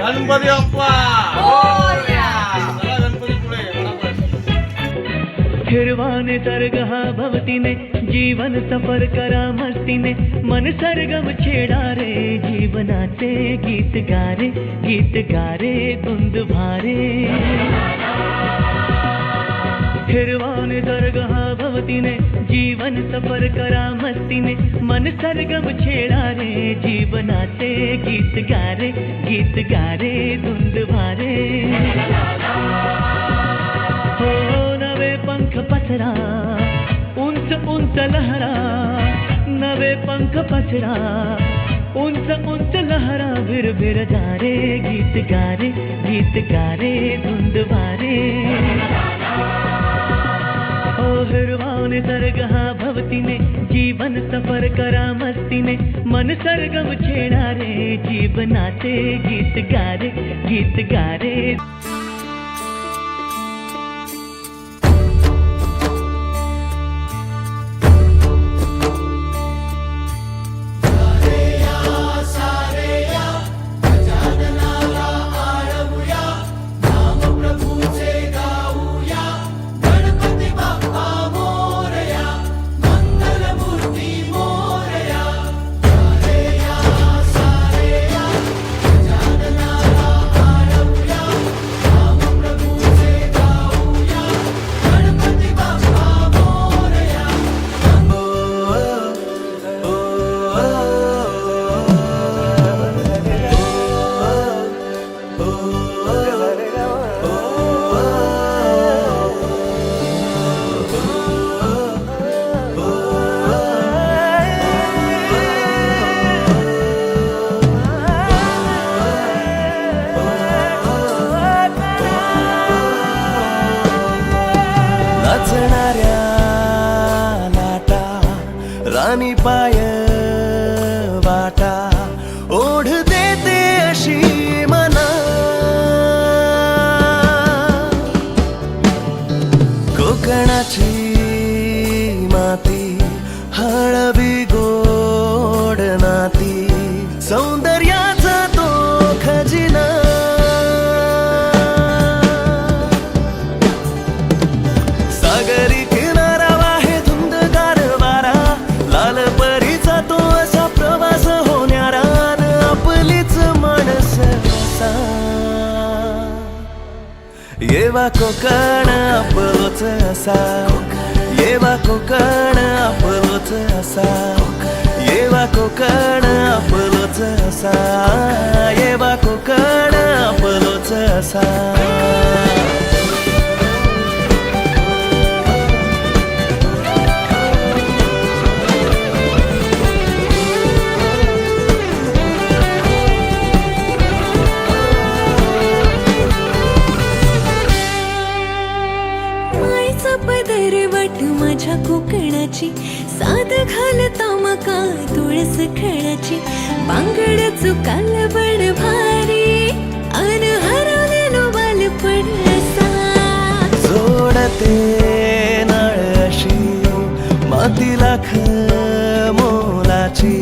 गणपती बाप्पा मोरया. चला गणपती पुढे हिरवाने सर्ग हा भवतीने जीवन सफर करा मस्तीने मन सरगम छेडा रे जीवनाचे गीत गारे धुंद भारे हिरवाने सर्ग हा भवतीने जीवन सफर करा मस्तीने मन सरगम छेडा रे जीवनाचे गीत गारे धुंद भारे हो नवे पंख पसरा उंच उंच लहरा नवे पंख पसरा उंच लहरा भिर जा रे गीत गारे धुंद भारे ओ हिरवाने सर्ग हा भवतीने जीवन सफर करा मस्तीने मन सरगम छेडा रे जीवनाचे गीत गारे नाचणाऱ्या लाटा राणी पाय वाटा ओढ देते अशी मना कोकणाची माती हळवी गोड नाती सौंदर्याचा तो खजिना सागरी किनारा वाहे धुंदगार वारा लाल परीचा तो असा प्रवास होणारा आपलीच माणस असा येवा कोकण आपलोच असा येवा कोकण आपलोच असा येवा कोकण आपलोच असा येवा कोकण आपलोच असा पदरवट माझ्या कोकणाची साध घालता मका तुळस खणाची बांगड चुकाल बड भारी अन हरवलेलो बालपण असा जोडते नळ अशी माती लाख मोलाची